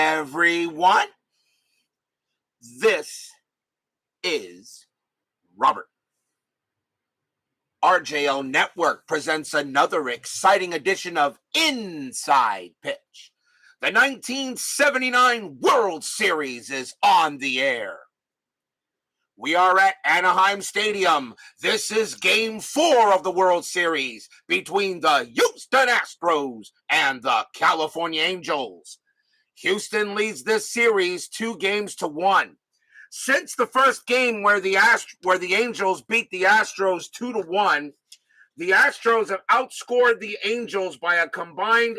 everyone. This is Robert. RJO Network presents another exciting edition of Inside Pitch. The 1979 World Series is on the air. We are at Anaheim Stadium. This is Game 4 of the World Series between the Houston Astros and the California Angels. Houston leads this series 2-1. Since the first game where the Angels beat the Astros 2-1, the Astros have outscored the Angels by a combined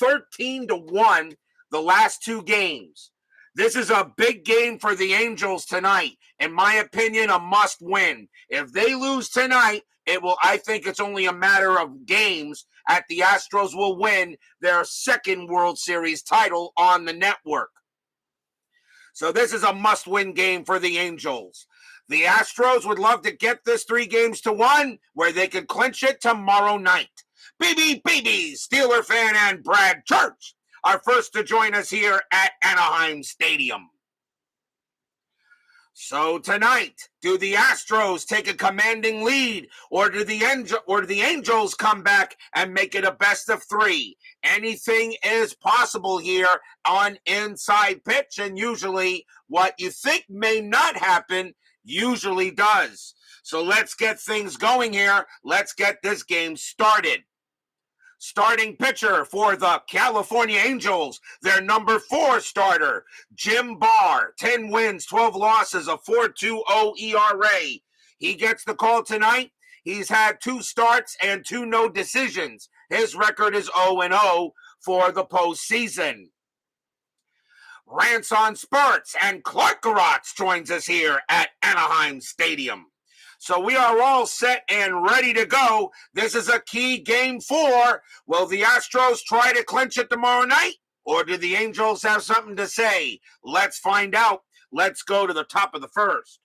13-1 the last 2 games. This is a big game for the Angels tonight. In my opinion, a must win. If they lose tonight, I think it's only a matter of games at the Astros will win their second World Series title on the network. So this is a must-win game for the Angels. The Astros would love to get this 3-1 where they could clinch it tomorrow night. BB, Steeler fan and Brad Church are first to join us here at Anaheim Stadium. So tonight, do the Astros take a commanding lead, or do the Angels come back and make it a best of 3? Anything is possible here on Inside Pitch, and usually what you think may not happen usually does. So let's get things going here. Let's get this game started. Starting pitcher for the California Angels, their number 4 starter, Jim Barr, 10 wins, 12 losses, a 4.20 ERA. He gets the call tonight. He's had 2 starts and 2 no decisions. His record is 0-0 for the postseason. Rants on Spurts and Clark Garotz joins us here at Anaheim Stadium. So we are all set and ready to go. This is a key Game 4. Will the Astros try to clinch it tomorrow night? Or do the Angels have something to say? Let's find out. Let's go to the top of the first.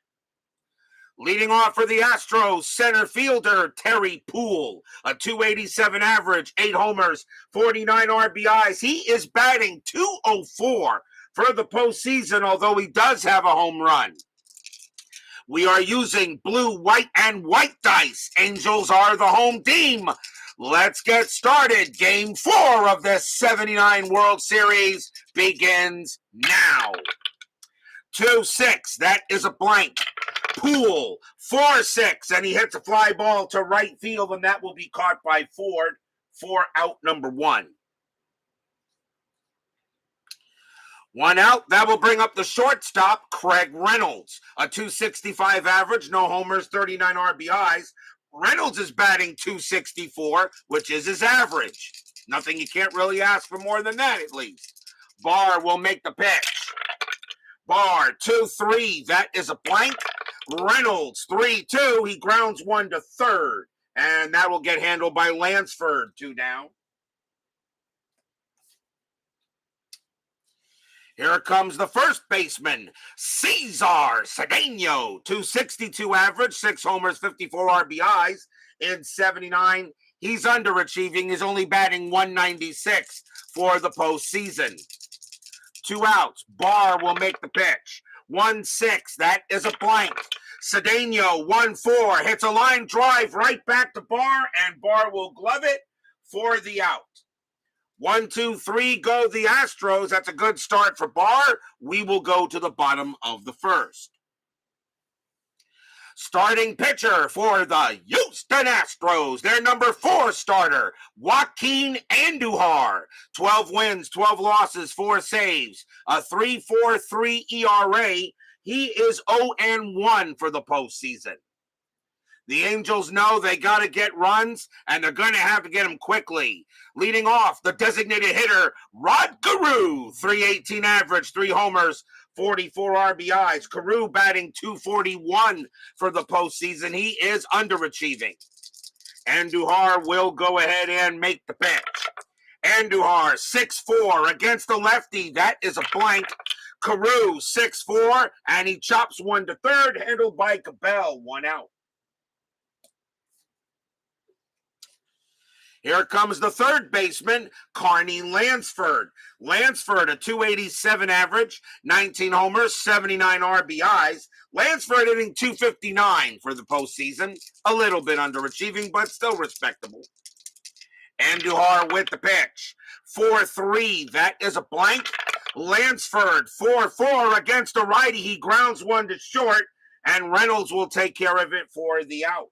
Leading off for the Astros, center fielder Terry Poole. A .287 average, 8 homers, 49 RBIs. He is batting .204 for the postseason, although he does have a home run. We are using blue, white, and white dice. Angels are the home team. Let's get started. Game 4 of the 79 World Series begins now. 2-6, that is a blank. Poole, 4-6, and he hits a fly ball to right field, and that will be caught by Ford for out number 1. 1 out, that will bring up the shortstop, Craig Reynolds. A .265 average, no homers, 39 RBIs. Reynolds is batting .264, which is his average. Nothing you can't really ask for more than that, at least. Barr will make the pitch. Barr, 2-3, that is a blank. Reynolds, 3-2, he grounds 1 to third. And that will get handled by Lansford, 2 down. Here comes the first baseman, Cesar Cedeno, .262 average, 6 homers, 54 RBIs in 79. He's underachieving. He's only batting .196 for the postseason. 2 outs. Barr will make the pitch. 1-6. That is a blank. Cedeno, 1-4. Hits a line drive right back to Barr, and Barr will glove it for the out. 1-2-3 go the Astros. That's a good start for Barr. We will go to the bottom of the first. Starting pitcher for the Houston Astros, their number 4 starter, Joaquin Andujar. 12 wins, 12 losses, 4 saves, a 3.43 ERA. He is 0-1 for the postseason. The Angels know they got to get runs, and they're going to have to get them quickly. Leading off, the designated hitter, Rod Carew, .318 average, 3 homers, 44 RBIs. Carew batting .241 for the postseason. He is underachieving. Andujar will go ahead and make the pitch. Andujar, 6'4", against the lefty. That is a blank. Carew, 6'4", and he chops 1 to third, handled by Cabell, 1 out. Here comes the third baseman, Carney Lansford. Lansford, a 287 average, 19 homers, 79 RBIs. Lansford hitting 259 for the postseason. A little bit underachieving, but still respectable. Andujar with the pitch. 4-3. That is a blank. Lansford, 4-4 against a righty. He grounds one to short, and Reynolds will take care of it for the out.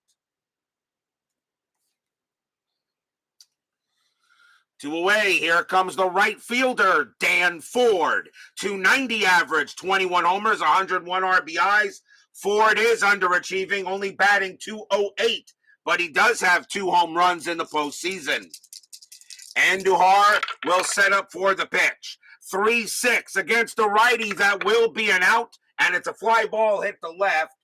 2 away. Here comes the right fielder, Dan Ford. 290 average, 21 homers, 101 RBIs. Ford is underachieving, only batting 208, but he does have 2 home runs in the postseason. Andujar will set up for the pitch. 3-6 against a righty. That will be an out, and it's a fly ball hit the left.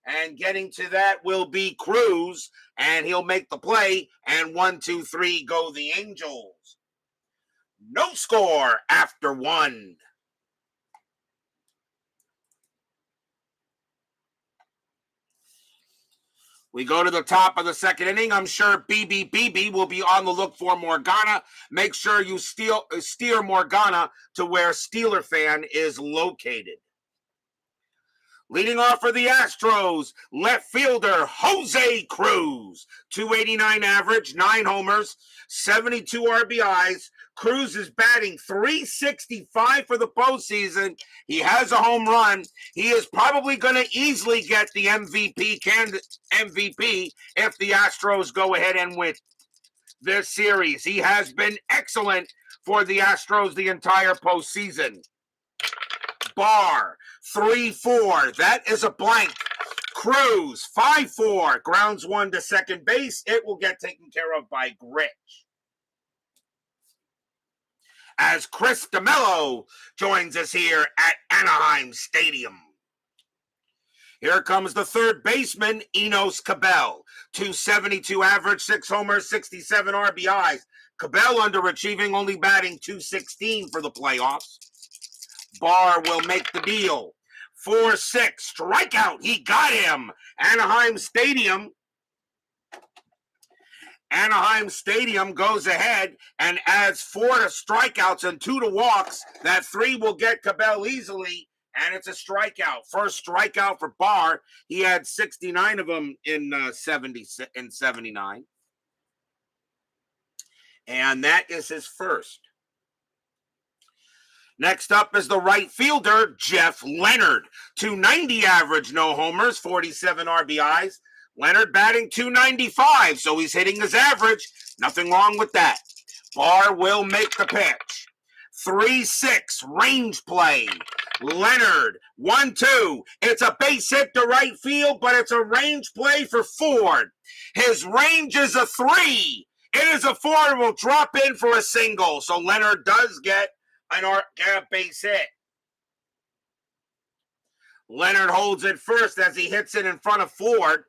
And getting to that will be Cruz, and he'll make the play. And 1-2-3 go the Angels. No score after 1. We go to the top of the second inning. I'm sure BB will be on the look for Morgana. Make sure you steer Morgana to where Steeler Fan is located. Leading off for the Astros, left fielder Jose Cruz. 289 average, 9 homers, 72 RBIs. Cruz is batting .365 for the postseason. He has a home run. He is probably going to easily get the MVP if the Astros go ahead and win this series. He has been excellent for the Astros the entire postseason. Barr, 3-4. That is a blank. Cruz, 5-4. Grounds one to second base. It will get taken care of by Gritch. As Chris DeMello joins us here at Anaheim Stadium. Here comes the third baseman, Enos Cabell. 272 average, 6 homers, 67 RBIs. Cabell underachieving, only batting .216 for the playoffs. Barr will make the deal. 4-6, strikeout. He got him. Anaheim Stadium goes ahead and adds 4 to strikeouts and 2 to walks. That 3 will get Cabell easily, and it's a strikeout. First strikeout for Barr. He had 69 of them in 79. And that is his first. Next up is the right fielder, Jeff Leonard. 290 average, no homers, 47 RBIs. Leonard batting .295, so he's hitting his average. Nothing wrong with that. Barr will make the pitch. 3-6, range play. Leonard, 1-2. It's a base hit to right field, but it's a range play for Ford. His range is a 3. It is a 4 and will drop in for a single, so Leonard does get a base hit. Leonard holds it first as he hits it in front of Ford.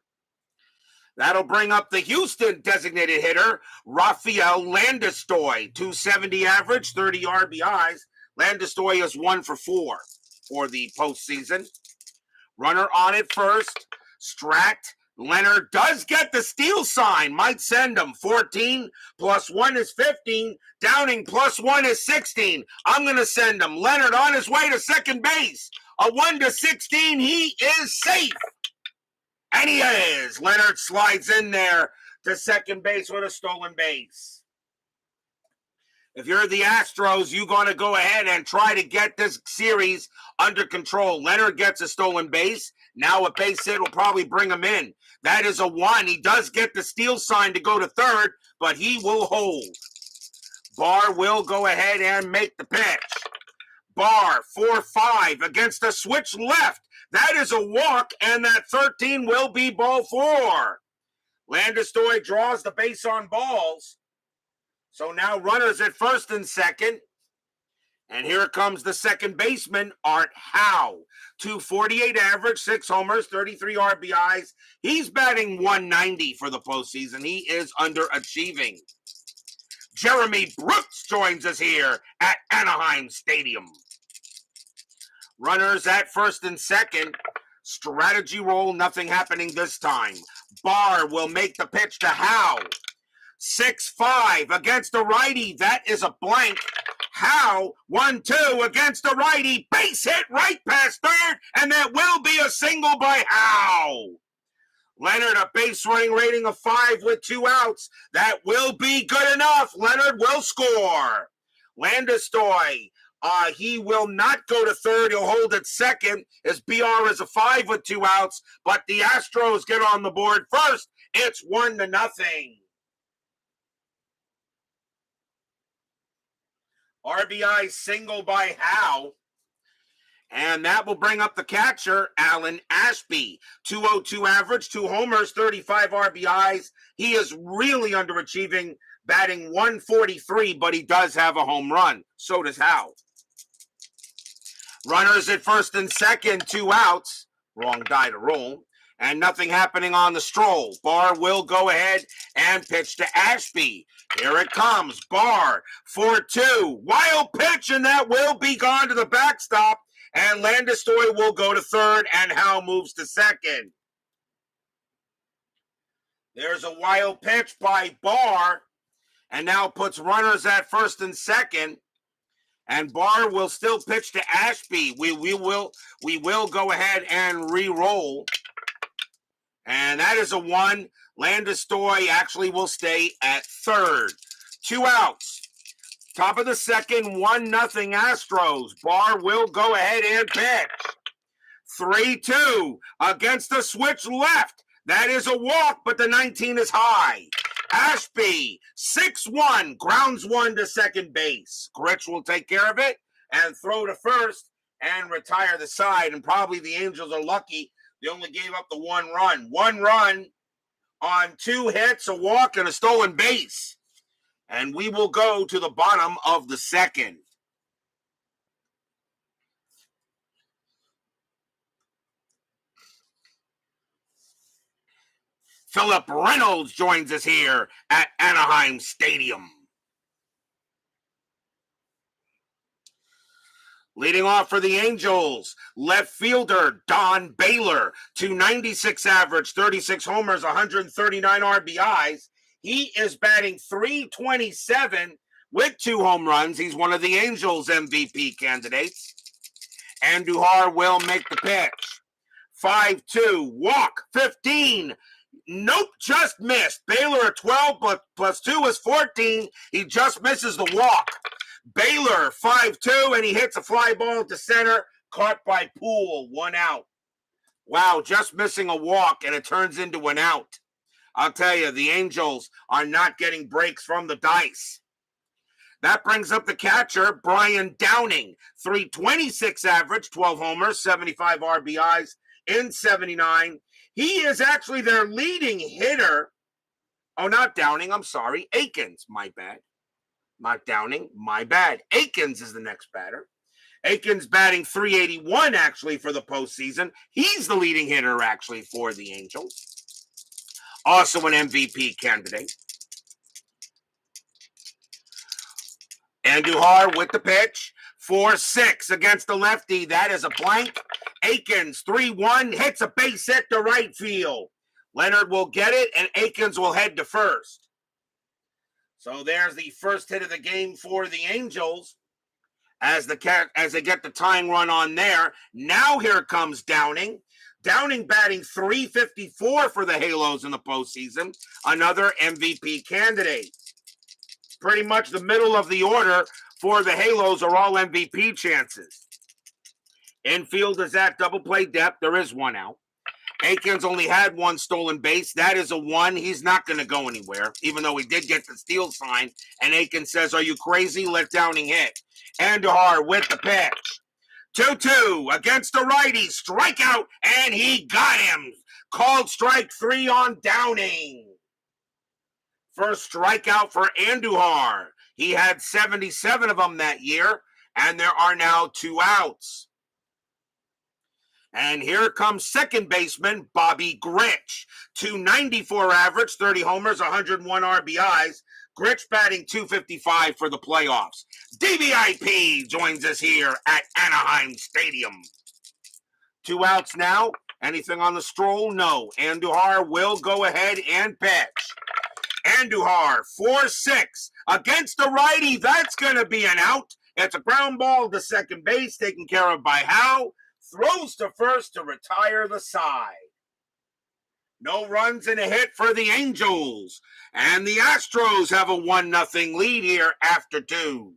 That'll bring up the Houston designated hitter, Rafael Landistoi. 270 average, 30 RBIs. Landistoi is 1-for-4 for the postseason. Runner on it first. Strat. Leonard does get the steal sign. Might send him. 14 plus 1 is 15. Downing plus 1 is 16. I'm going to send him. Leonard on his way to second base. A 1-16. He is safe. And he is. Leonard slides in there to second base with a stolen base. If you're the Astros, you're going to go ahead and try to get this series under control. Leonard gets a stolen base. Now a base hit will probably bring him in. That is a 1. He does get the steal sign to go to third, but he will hold. Barr will go ahead and make the pitch. Barr, 4-5 against a switch left. That is a walk, and that 13 will be ball 4. Landistoi draws the base on balls. So now runners at first and second. And here comes the second baseman, Art HOU. 248 average, 6 homers, 33 RBIs. He's batting .190 for the postseason. He is underachieving. Jeremy Brooks joins us here at Anaheim Stadium. Runners at first and second. Strategy roll, nothing happening this time. Barr will make the pitch to HOU. 6-5 against the righty. That is a blank. HOU 1-2 against the righty. Base hit right past third, and that will be a single by HOU. Leonard, a base running rating of 5 with 2 outs. That will be good enough. Leonard will score. Landis-Stoy, he will not go to third. He'll hold at second. His BR is a 5 with 2 outs, but the Astros get on the board first. It's 1-0. RBI single by HOU. And that will bring up the catcher, Alan Ashby. 202 average, 2 homers, 35 RBIs. He is really underachieving, batting 143, but he does have a home run. So does HOU. Runners at first and second, 2 outs. Wrong die to roll. And nothing happening on the stroll. Barr will go ahead and pitch to Ashby. Here it comes. Barr, 4-2. Wild pitch, and that will be gone to the backstop. And Landis-Stoy will go to third, and HOU moves to second. There's a wild pitch by Barr, and now puts runners at first and second. And Barr will still pitch to Ashby. We will go ahead and re-roll. And that is a 1. Landis-Stoy actually will stay at third. 2 outs. Top of the second, 1-0 Astros. Barr will go ahead and pitch. 3-2 against the switch left. That is a walk, but the 19 is high. Ashby, 6-1, grounds 1 to second base. Gritch will take care of it and throw to first and retire the side. And probably the Angels are lucky. They only gave up the 1 run. 1 run on 2 hits, a walk, and a stolen base. And we will go to the bottom of the second. Philip Reynolds joins us here at Anaheim Stadium. Leading off for the Angels, left fielder Don Baylor, 296 average, 36 homers, 139 RBIs. He is batting .327 with 2 home runs. He's one of the Angels' MVP candidates. Andujar will make the pitch. 5-2, walk, 15. Nope, just missed. Baylor at 12, but plus 2 is 14. He just misses the walk. Baylor, 5-2, and he hits a fly ball to center, caught by Poole, 1 out. Wow, just missing a walk, and it turns into an out. I'll tell you, the Angels are not getting breaks from the dice. That brings up the catcher, Brian Downing. .326 average, 12 homers, 75 RBIs in 79. He is actually their leading hitter. Oh, not Downing, I'm sorry. Akins, my bad. Not Downing, my bad. Akins is the next batter. Akins batting .381 actually for the postseason. He's the leading hitter actually for the Angels. Also an MVP candidate. Andujar with the pitch. 4-6 against the lefty. That is a blank. Akins, 3-1, hits a base hit to right field. Leonard will get it, and Akins will head to first. So there's the first hit of the game for the Angels as they get the tying run on there. Now here comes Downing. Downing batting .354 for the Halos in the postseason. Another MVP candidate. Pretty much the middle of the order for the Halos are all MVP chances. Infield is at double play depth. There is 1 out. Akins only had 1 stolen base. That is a 1. He's not going to go anywhere, even though he did get the steal sign. And Akins says, "Are you crazy? Let Downing hit." Andujar with the pitch. 2-2 against the righty. Strikeout, and he got him. Called strike 3 on Downing. First strikeout for Andujar. He had 77 of them that year, and there are now 2 outs. And here comes second baseman Bobby Gritch. .294 average, 30 homers, 101 RBIs. Gritch batting .255 for the playoffs. DBIP joins us here at Anaheim Stadium. 2 outs now. Anything on the stroll? No. Andujar will go ahead and pitch. Andujar, 4-6 against the righty. That's going to be an out. It's a ground ball to second base, taken care of by HOU. Throws to first to retire the side. No runs and a hit for the Angels. And the Astros have a 1-0 lead here after 2.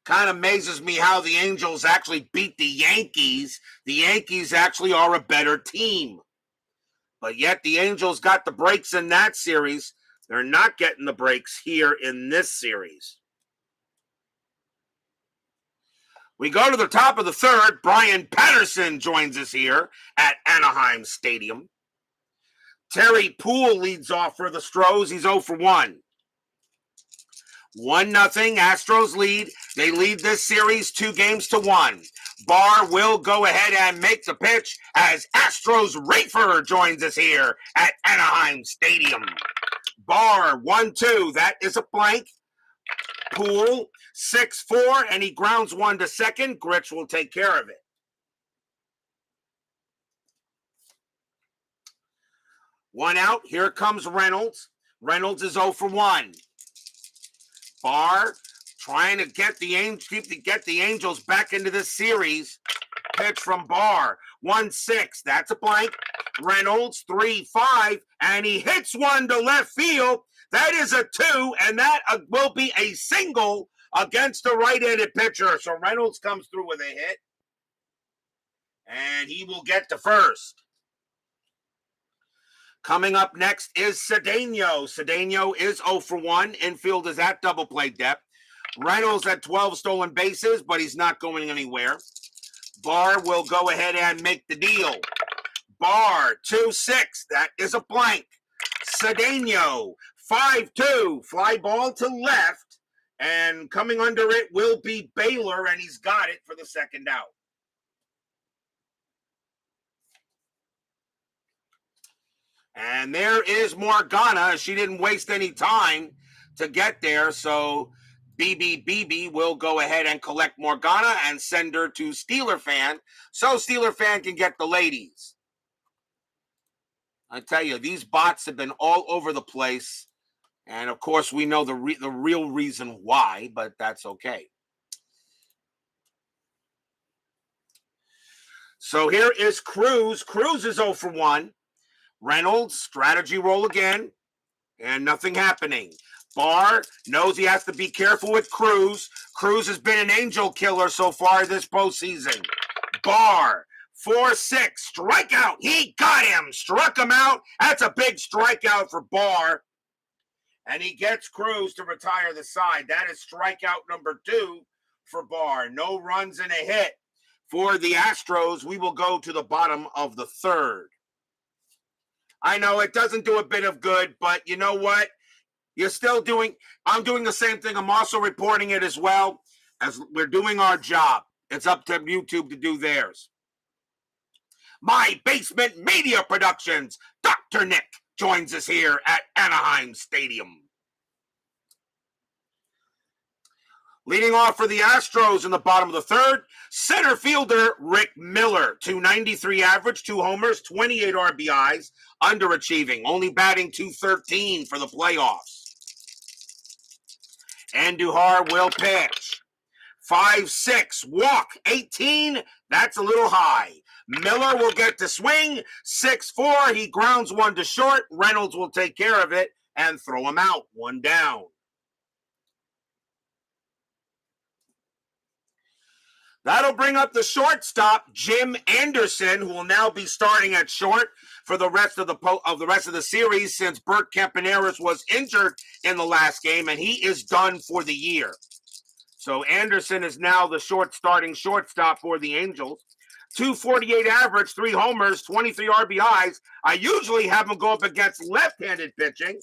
Kind of amazes me how the Angels actually beat the Yankees. The Yankees actually are a better team. But yet the Angels got the breaks in that series. They're not getting the breaks here in this series. We go to the top of the third. Brian Patterson joins us here at Anaheim Stadium. Terry Poole leads off for the Stros. He's 0 for 1. 1-0 Astros lead. They lead this series 2-1. Barr will go ahead and make the pitch as Astros Rafer joins us here at Anaheim Stadium. Barr 1-2. That is a blank. Poole 6-4, and he grounds one to second. Gritch will take care of it. One out. Here comes Reynolds. Reynolds is 0 for 1. Barr trying to get the Angels back into this series. Pitch from Barr. 1-6. That's a blank. Reynolds 3-5, and he hits one to left field. That is a 2, and that will be a single against the right-handed pitcher. So Reynolds comes through with a hit, and he will get to first. Coming up next is Cedeno. Cedeno is 0 for 1. Infield is at double play depth. Reynolds at 12 stolen bases, but he's not going anywhere. Barr will go ahead and make the deal. Barr 2-6. That is a blank. Cedeno 5-2. Fly ball to left, and coming under it will be Baylor, and he's got it for the second out. And there is Morgana. She didn't waste any time to get there, so BB will go ahead and collect Morgana and send her to Steeler Fan, so Steeler Fan can get the ladies. I tell you, these bots have been all over the place, and of course we know the real reason why, but that's okay. So here is Cruz. Cruz is 0 for 1. Reynolds, strategy roll again, and nothing happening. Barr knows he has to be careful with Cruz. Cruz has been an angel killer so far this postseason. Barr, 4-6, strikeout. He got him, struck him out. That's a big strikeout for Barr. And he gets Cruz to retire the side. That is strikeout number 2 for Barr. No runs and a hit. For the Astros, we will go to the bottom of the third. I know it doesn't do a bit of good, but you know what? I'm doing the same thing. I'm also reporting it as well, as we're doing our job. It's up to YouTube to do theirs. My Basement Media Productions, Dr. Nick joins us here at Anaheim Stadium. Leading off for the Astros in the bottom of the third, center fielder Rick Miller, 293 average, 2 homers, 28 RBIs, underachieving, only batting .213 for the playoffs. Andujar will pitch. 5-6, walk, 18, that's a little high. Miller will get the swing, 6-4, he grounds one to short, Reynolds will take care of it and throw him out, 1 down. That'll bring up the shortstop, Jim Anderson, who will now be starting at short for the rest of the series, since Bert Campaneris was injured in the last game, and he is done for the year. So Anderson is now the starting shortstop for the Angels. 248 average, 3 homers, 23 RBIs. I usually have him go up against left-handed pitching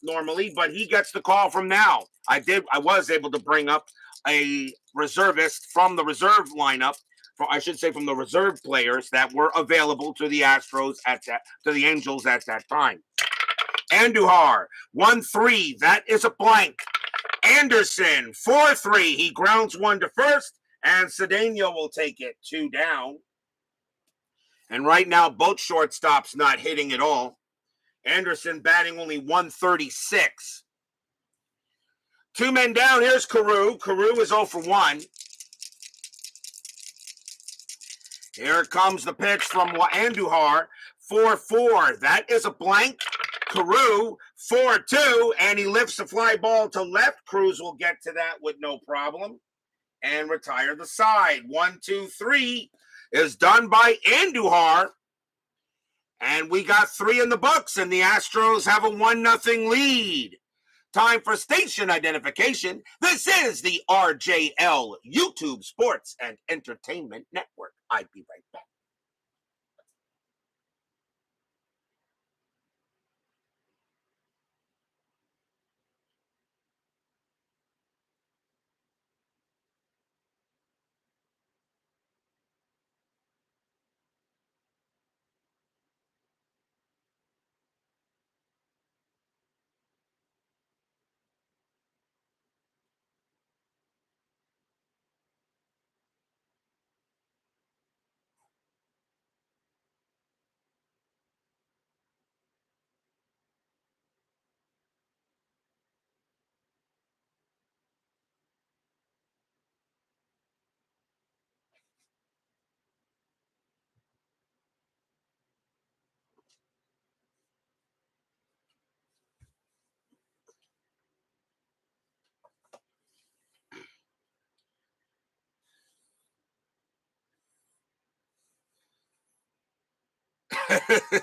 normally, but he gets the call from now. I was able to bring up a reservist from the reserve lineup, from the reserve players that were available to the Astros to the Angels at that time. Andujar, 1-3, that is a blank. Anderson, 4-3, he grounds one to first, and Cedeno will take it, 2 down. And right now, both shortstops not hitting at all. Anderson batting only 136. Two men down. Here's Carew. Carew is 0 for 1. Here comes the pitch from Andujar. 4-4. That is a blank. Carew, 4-2, and he lifts the fly ball to left. Cruz will get to that with no problem and retire the side. 1-2-3 is done by Andujar. And we got 3 in the books, and the Astros have a 1-0 lead. Time for station identification. This is the RJL YouTube Sports and Entertainment Network. I'll be right back.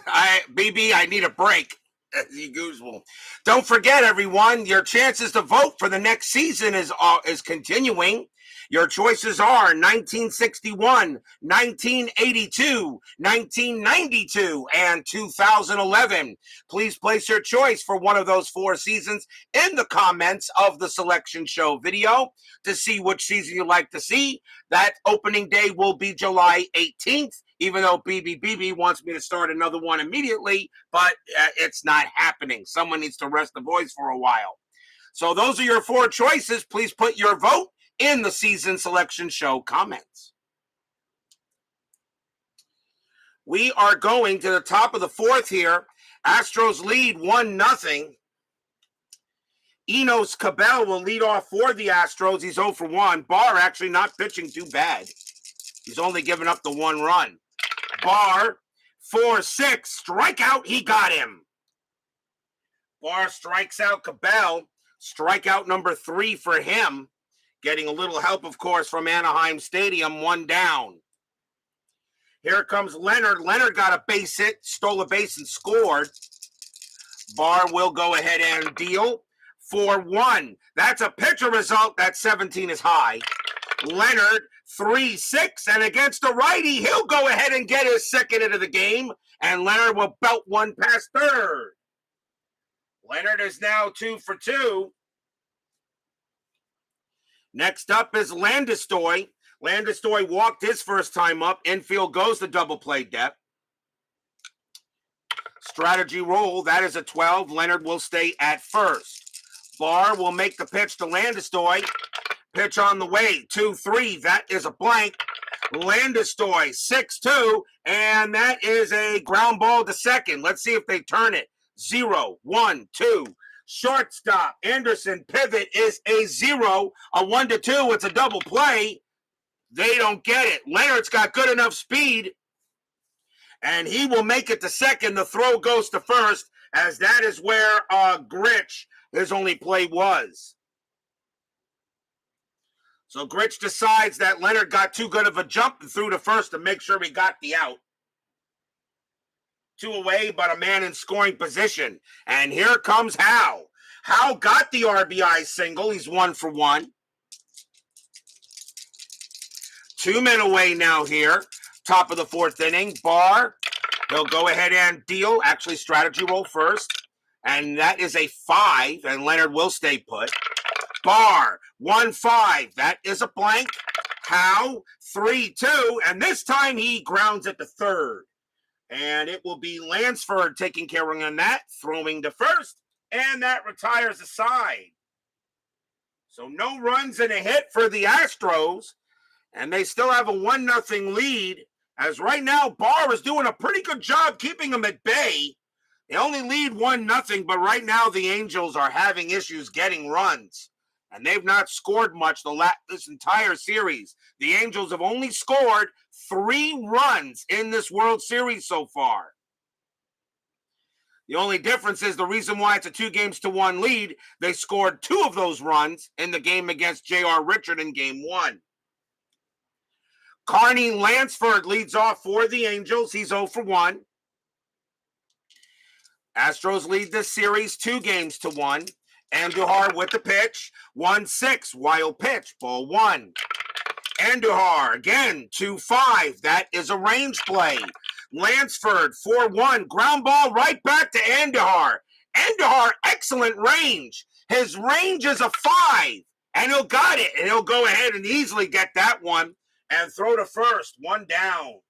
I need a break. Usual. Don't forget, everyone, your chances to vote for the next season is continuing. Your choices are 1961, 1982, 1992, and 2011. Please place your choice for one of those 4 seasons in the comments of the selection show video to see which season you'd like to see. That opening day will be July 18th. Even though BB wants me to start another one immediately, but it's not happening. Someone needs to rest the voice for a while. So those are your 4 choices. Please put your vote in the season selection show comments. We are going to the top of the 4th here. Astros lead 1-0. Enos Cabell will lead off for the Astros. He's 0 for 1. Barr actually not pitching too bad. He's only given up the 1 run. Barr, 4-6, strikeout, he got him. Barr strikes out Cabell, strikeout number 3 for him. Getting a little help, of course, from Anaheim Stadium, 1 down. Here comes Leonard. Leonard got a base hit, stole a base and scored. Barr will go ahead and deal 4-1. That's a pitcher result. That 17 is high. Leonard, 3-6, and against a righty, he'll go ahead and get his second hit of the game, and Leonard will belt one past third. Leonard is now 2 for 2. Next up is Landistoi. Landistoi walked his first time up. Infield goes the double play depth. Strategy roll, that is a 12. Leonard will stay at first. Barr will make the pitch to Landistoi. Pitch on the way, 2-3. That is a blank. Landistoi, 6-2. And that is a ground ball to second. Let's see if they turn it. 0-1-2. Shortstop, Anderson, pivot is a 0. A 1-2, it's a double play. They don't get it. Leonard's got good enough speed, and he will make it to second. The throw goes to first, as that is where Grich, his only play was. So Grich decides that Leonard got too good of a jump and threw to first to make sure he got the out. 2 away, but a man in scoring position. And here comes HOU. HOU got the RBI single. He's 1 for 1. 2 men away now here. Top of the 4th inning. Barr, he'll go ahead and deal. Actually, strategy roll first. And that is a 5, and Leonard will stay put. Barr, 1-5. That is a blank. HOU, 3-2. And this time he grounds it to third. And it will be Lansford taking care of that, throwing to first. And that retires the side. So no runs and a hit for the Astros. And they still have a 1-0 lead. As right now, Barr is doing a pretty good job keeping them at bay. They only lead 1-0, but right now the Angels are having issues getting runs. And they've not scored much this entire series. The Angels have only scored 3 runs in this World Series so far. The only difference is the reason why it's a 2-1 lead, they scored 2 of those runs in the game against J.R. Richard in Game 1. Carney Lansford leads off for the Angels. He's 0 for 1. Astros lead this series 2-1. Andujar with the pitch. 1-6. Wild pitch. Ball 1. Andujar again. 2-5. That is a range play. Lansford 4-1. Ground ball right back to Andujar. Andujar, excellent range. His range is a 5. And he'll got it. And he'll go ahead and easily get that one and throw to first. 1 down.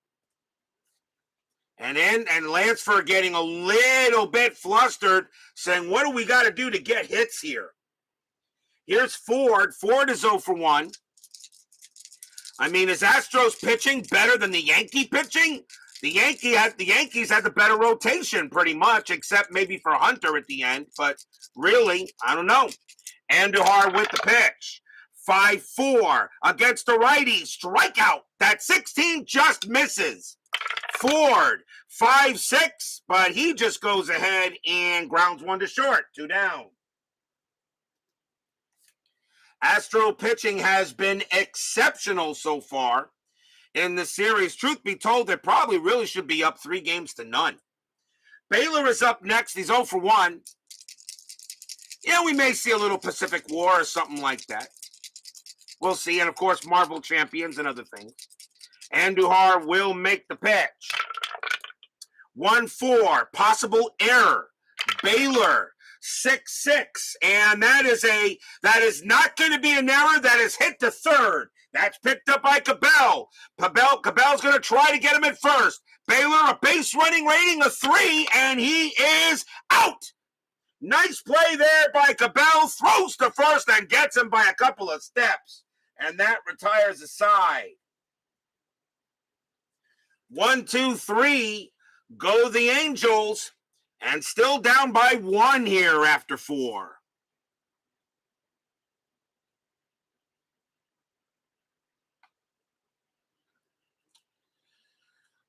And Lansford getting a little bit flustered, saying, what do we got to do to get hits here? Here's Ford. Ford is 0 for 1. I mean, is Astros pitching better than the Yankee pitching? The Yankees had the better rotation pretty much, except maybe for Hunter at the end. But really, I don't know. Andujar with the pitch. 5-4 against the righty. Strikeout. That 16 just misses. Ford, 5-6, but he just goes ahead and grounds 1 to short. 2 down. Astro pitching has been exceptional so far in the series. Truth be told, it probably really should be up 3-0. Baylor is up next. He's 0 for 1. Yeah, we may see a little Pacific War or something like that. We'll see. And, of course, Marvel Champions and other things. Andujar will make the pitch. 1-4. Possible error. Baylor. 6-6. And that is not going to be an error. That is hit to third. That's picked up by Cabell. Cabell's going to try to get him at first. Baylor, a base running rating of 3, and he is out. Nice play there by Cabell. Throws to first and gets him by a couple of steps. And that retires the side. 1, 2, 3. Go the Angels. And still down by 1 here after 4.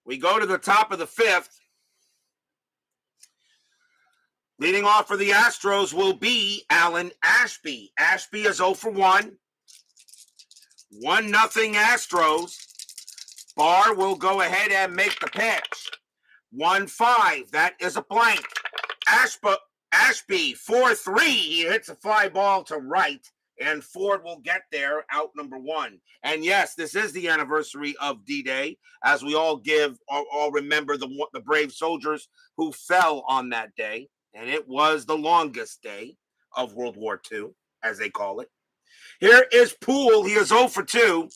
We go to the top of the 5th. Leading off for the Astros will be Alan Ashby. Ashby is 0 for 1. 1-0 Astros. Barr will go ahead and make the pitch. 1-5. That is a blank. Ashby 4-3. He hits a fly ball to right, and Ford will get there, out number 1. And yes, this is the anniversary of D-Day, as we all remember the brave soldiers who fell on that day. And it was the longest day of World War II, as they call it. Here is Poole. He is 0 for 2.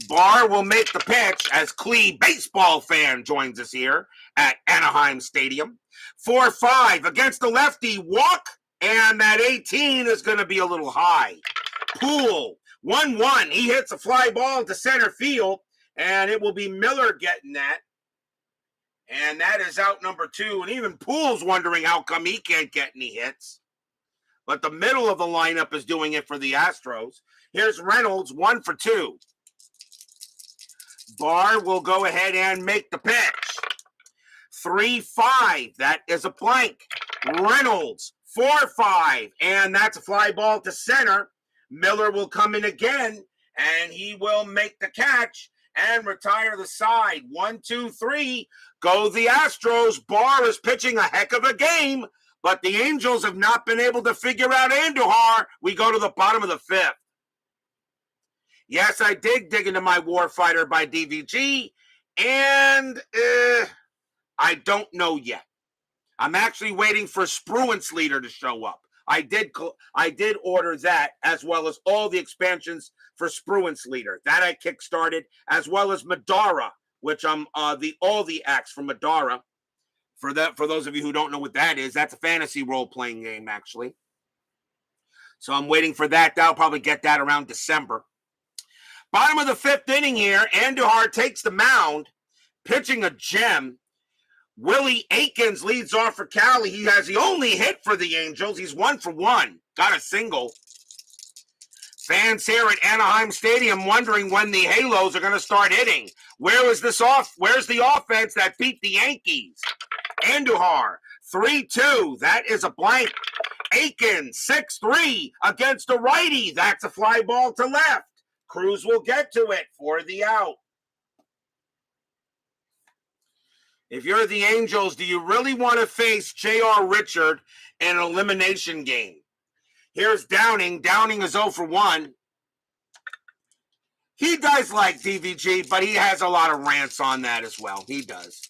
Barr will make the pitch as Clee baseball fan joins us here at Anaheim Stadium. 4-5 against the lefty. Walk, and that 18 is going to be a little high. Poole, 1-1. He hits a fly ball to center field, and it will be Miller getting that. And that is out number 2. And even Poole's wondering how come he can't get any hits. But the middle of the lineup is doing it for the Astros. Here's Reynolds, 1 for 2. Barr will go ahead and make the pitch. 3-5. That is a blank. Reynolds, 4-5. And that's a fly ball to center. Miller will come in again, and he will make the catch and retire the side. 1, 2, 3. Go the Astros. Barr is pitching a heck of a game, but the Angels have not been able to figure out Andujar. We go to the bottom of the 5th. Yes, I did dig into my Warfighter by DVG, and I don't know yet. I'm actually waiting for Spruance Leader to show up. I did order that, as well as all the expansions for Spruance Leader. That I kickstarted, as well as Madara, which I'm all the acts from Madara. For those of you who don't know what that is, that's a fantasy role-playing game, actually. So I'm waiting for that. I'll probably get that around December. Bottom of the 5th inning here, Andujar takes the mound, pitching a gem. Willie Aikens leads off for Cali. He has the only hit for the Angels. He's 1 for 1. Got a single. Fans here at Anaheim Stadium wondering when the Halos are going to start hitting. Where's the offense that beat the Yankees? Andujar, 3-2. That is a blank. Aikens, 6-3 against a righty. That's a fly ball to left. Cruz will get to it for the out. If you're the Angels, do you really want to face J.R. Richard in an elimination game? Here's Downing. Downing is 0 for 1. He does like DVG, but he has a lot of rants on that as well. He does.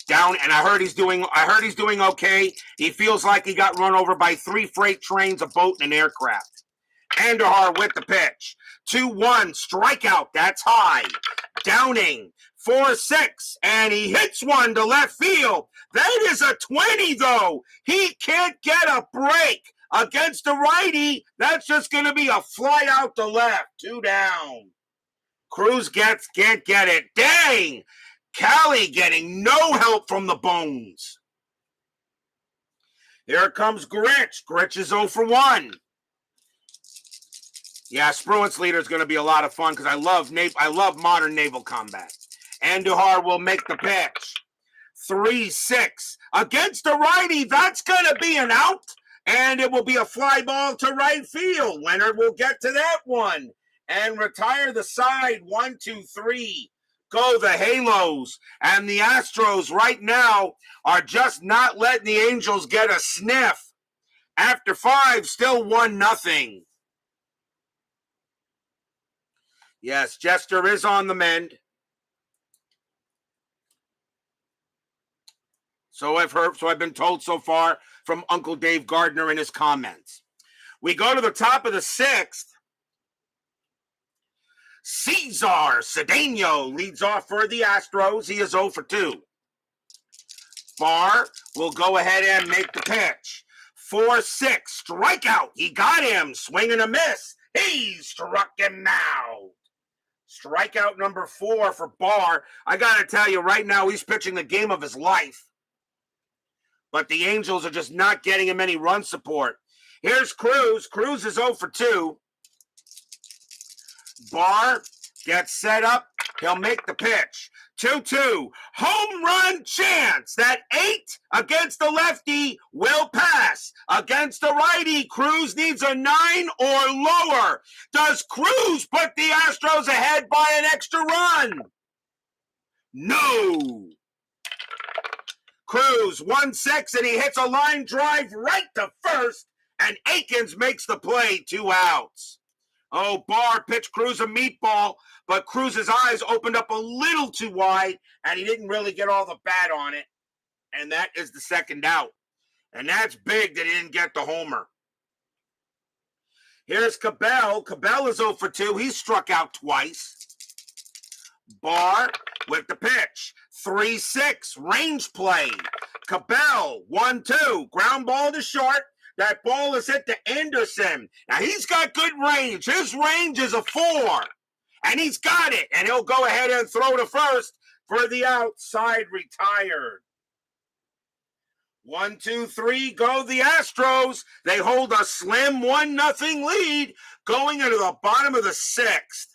And I heard he's doing okay. He feels like he got run over by 3 freight trains, a boat, and an aircraft. Andujar with the pitch. 2-1, strikeout. That's high. Downing, 4-6, and he hits one to left field. That is a 20, though. He can't get a break against the righty. That's just going to be a fly out to left. 2 down. Cruz can't get it. Dang! Cali getting no help from the Bones. Here comes Gritch. Gritch is 0 for 1. Yeah, Spruance Leader is going to be a lot of fun because I love modern naval combat. Andujar will make the pitch. 3-6 against the righty. That's going to be an out, and it will be a fly ball to right field. Leonard will get to that one and retire the side. 1, 2, 3. Go the Halos. And the Astros right now are just not letting the Angels get a sniff. After 5, still 1-0. Yes, Jester is on the mend. So I've been told so far from Uncle Dave Gardner in his comments. We go to the top of the 6th. Cesar Cedeno leads off for the Astros. He is 0 for 2. Barr will go ahead and make the pitch. 4-6, strikeout. He got him. Swing and a miss. He struck him out. Strikeout number 4 for Barr. I got to tell you, right now, he's pitching the game of his life. But the Angels are just not getting him any run support. Here's Cruz. Cruz is 0 for 2. Barr gets set up. He'll make the pitch. 2-2. Home run chance. That 8 against the lefty will pass. Against the righty, Cruz needs a 9 or lower. Does Cruz put the Astros ahead by an extra run? No. Cruz, 1-6, and he hits a line drive right to first, and Aikens makes the play. 2 outs. Oh, Barr pitched Cruz a meatball, but Cruz's eyes opened up a little too wide, and he didn't really get all the bat on it. And that is the 2nd out. And that's big that he didn't get the homer. Here's Cabell. Cabell is 0 for 2. He struck out twice. Barr with the pitch. 3-6, range play. Cabell, 1-2, ground ball to short. That ball is hit to Anderson. Now, he's got good range. His range is a 4. And he's got it. And he'll go ahead and throw to first for the outside retired. 1, 2, 3, go the Astros. They hold a slim 1-0 lead going into the bottom of the 6th.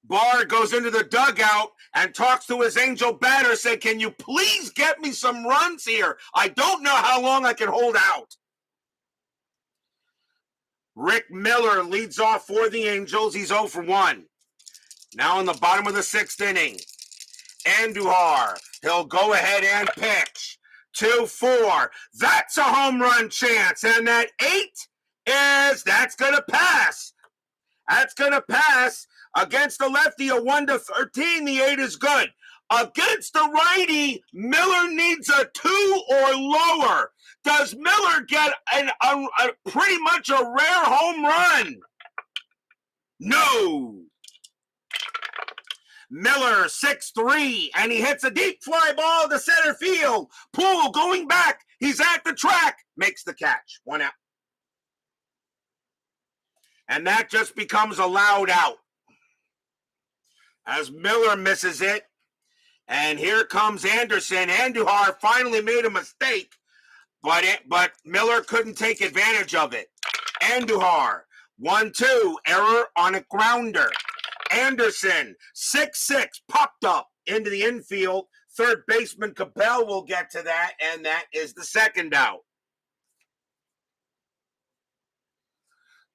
Barr goes into the dugout and talks to his Angel batter, said, can you please get me some runs here? I don't know how long I can hold out. Rick Miller leads off for the Angels. He's 0 for 1. Now in the bottom of the 6th inning. Andujar, he'll go ahead and pitch. 2-4. That's a home run chance. And that 8 that's going to pass. That's going to pass. Against the lefty, a 1-13, the 8 is good. Against the righty, Miller needs a 2 or lower. Does Miller get pretty much a rare home run? No. Miller, 6-3, and he hits a deep fly ball to center field. Poole going back. He's at the track. Makes the catch. 1 out. And that just becomes a loud out. As Miller misses it, And here comes Anderson. Andujar finally made a mistake, but Miller couldn't take advantage of it. Andujar, 1-2, error on a grounder. Anderson, 6-6, popped up into the infield. Third baseman Cabell will get to that, and that is the second out.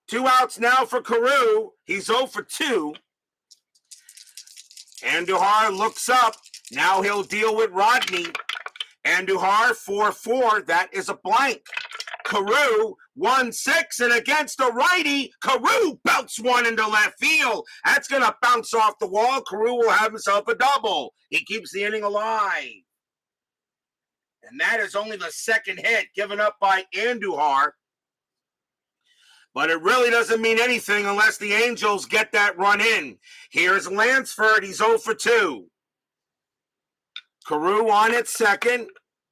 2 outs now for Carew. He's 0 for 2. Andujar looks up. Now he'll deal with Rodney. Andujar, 4-4. That is a blank. Carew, 1-6, and against the righty, Carew belts one into left field. That's going to bounce off the wall. Carew will have himself a double. He keeps the inning alive. And that is only the second hit given up by Andujar. But it really doesn't mean anything unless the Angels get that run in. Here's Lansford. He's 0 for 2. Carew on at second.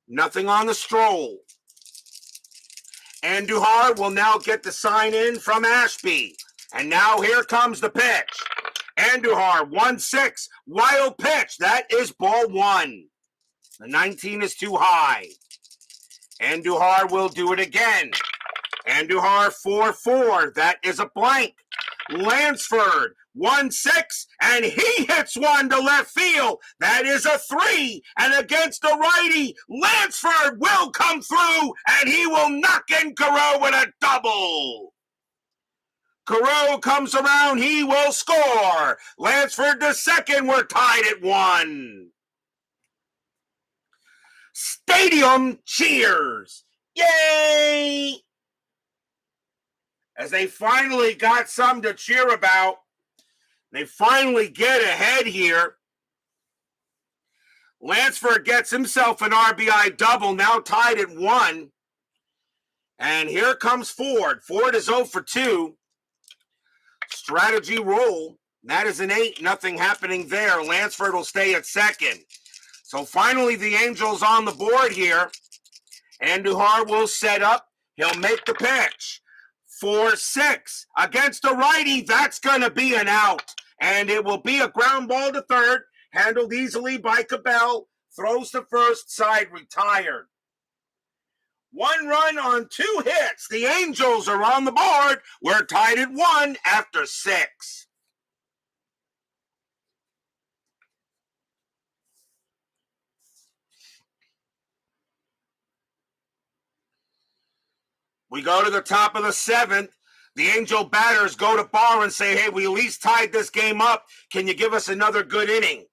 Nothing on the stroll. Andujar will now get the sign in from Ashby. And now here comes the pitch. Andujar, 1-6. Wild pitch. That is ball 1. The 19 is too high. Andujar will do it again. Andujar, 4-4. That is a blank. Lansford, 1-6, and he hits one to left field. That is a 3, and against the righty, Lansford will come through, and he will knock in Carew with a double. Carew comes around, he will score. Lansford to second, we're tied at 1. Stadium cheers. Yay! As they finally got something to cheer about. They finally get ahead here. Lansford gets himself an RBI double, now tied at 1. And here comes Ford. Ford is 0 for 2. Strategy roll. That is an 8. Nothing happening there. Lansford will stay at second. So finally the Angels on the board here. Andujar will set up. He'll make the pitch. 4-6 against the righty. That's going to be an out. And it will be a ground ball to third. Handled easily by Cabell. Throws to first, side retired. 1 run on 2 hits. The Angels are on the board. We're tied at 1 after 6. We go to the top of the 7th. The Angel batters go to Barr and say, hey, we at least tied this game up. Can you give us another good inning?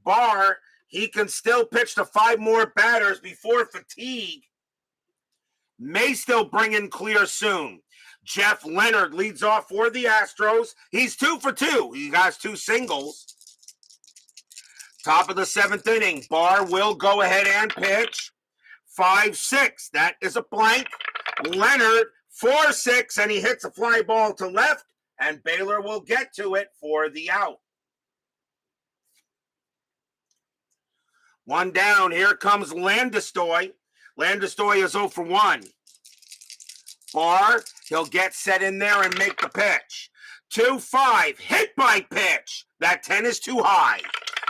Barr, he can still pitch to 5 more batters before fatigue. May still bring in clear soon. Jeff Leonard leads off for the Astros. He's 2 for 2. He has 2 singles. Top of the 7th inning. Barr will go ahead and pitch. 5-6. That is a blank. Leonard, 4-6, and he hits a fly ball to left, and Baylor will get to it for the out. 1 down. Here comes Landestoy. Landestoy is 0 for 1. Barr, he'll get set in there and make the pitch. 2-5, hit by pitch. That 10 is too high.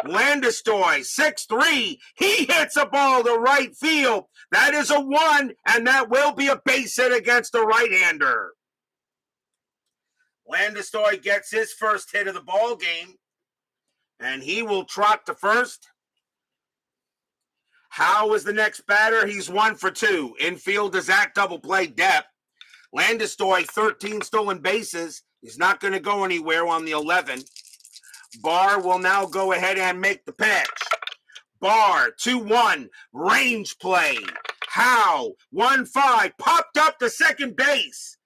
Landestoy, 6-3. He hits a ball to right field. That is a 1, and that will be a base hit against the right-hander. Landestoy gets his first hit of the ball game, and he will trot to first. HOU is the next batter. He's 1 for 2. Infield is at double play depth. Landestoy, 13 stolen bases. He's not going to go anywhere on the 11. Barr will now go ahead and make the pitch. Barr, 2-1, range play. HOU, 1-5, popped up to second base.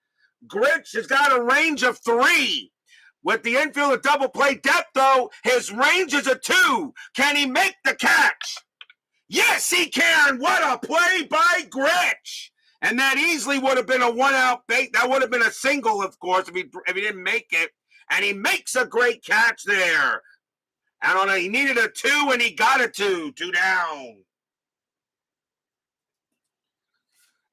Gritch has got a range of 3. With the infield at double play depth, though, his range is a 2. Can he make the catch? Yes, he can. What a play by Gritch. And that easily would have been a 1-out bait. That would have been a single, of course, if he didn't make it. And he makes a great catch there. I don't know. He needed a 2, and he got a 2. 2 down.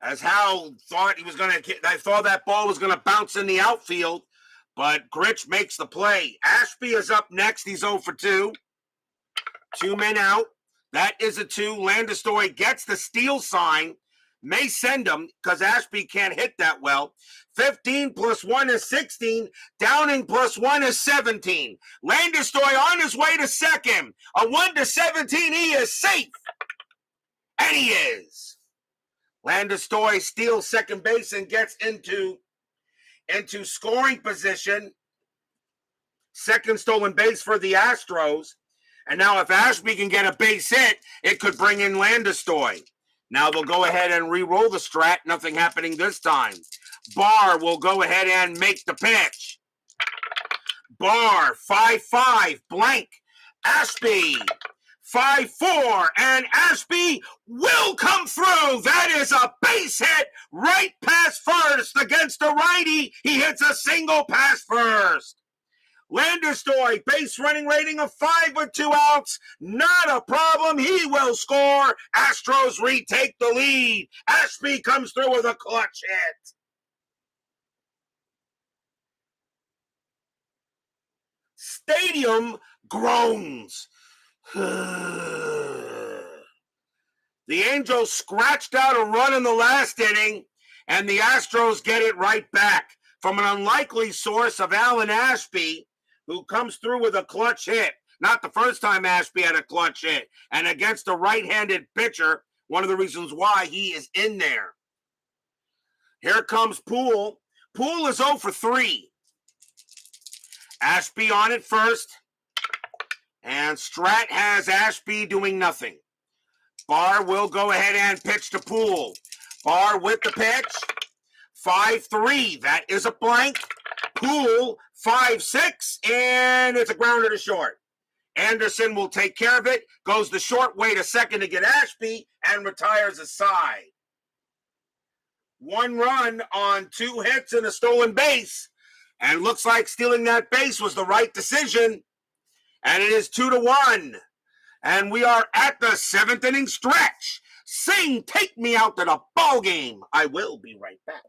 As HOU thought I thought that ball was going to bounce in the outfield, but Gritch makes the play. Ashby is up next. He's 0 for 2. 2 men out. That is a 2. Landesturi gets the steal sign. May send him because Ashby can't hit that well. 15 plus 1 is 16. Downing plus 1 is 17. Landesturi on his way to second. A 1-17, he is safe. And he is. Landesturi steals second base and gets into scoring position. Second stolen base for the Astros. And now if Ashby can get a base hit, it could bring in Landesturi. Now they'll go ahead and re-roll the strat. Nothing happening this time. Barr will go ahead and make the pitch. Barr, 5-5, blank. Ashby, 5-4, and Ashby will come through. That is a base hit right past first against the righty. He hits a single past first. Landesturi, base running rating of 5 with 2 outs. Not a problem. He will score. Astros retake the lead. Ashby comes through with a clutch hit. Stadium groans. The Angels scratched out a run in the last inning, and the Astros get it right back from an unlikely source of Alan Ashby, who comes through with a clutch hit. Not the first time Ashby had a clutch hit. And against a right-handed pitcher, one of the reasons why he is in there. Here comes Poole. Poole is 0 for 3. Ashby on it first. And Strat has Ashby doing nothing. Barr will go ahead and pitch to Poole. Barr with the pitch. 5-3. That is a blank. Poole, 5-6, and it's a grounder to short. Anderson will take care of it, goes the short way to second to get Ashby, and retires a side. 1 run on 2 hits and a stolen base, and looks like stealing that base was the right decision, and it is 2-1. And we are at the 7th inning stretch. Sing, take me out to the ball game. I will be right back.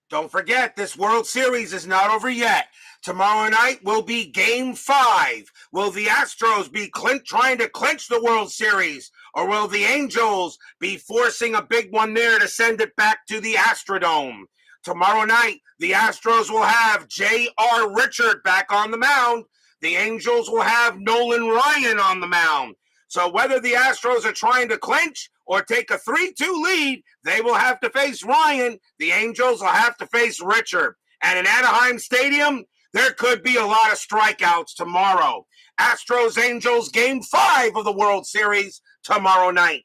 Don't forget, this World Series is not over yet. Tomorrow night will be Game 5. Will the Astros be trying to clinch the World Series? Or will the Angels be forcing a big one there to send it back to the Astrodome? Tomorrow night, the Astros will have J.R. Richard back on the mound. The Angels will have Nolan Ryan on the mound. So whether the Astros are trying to clinch or take a 3-2 lead, they will have to face Ryan. The Angels will have to face Richard. And in Anaheim Stadium, there could be a lot of strikeouts tomorrow. Astros-Angels Game 5 of the World Series tomorrow night.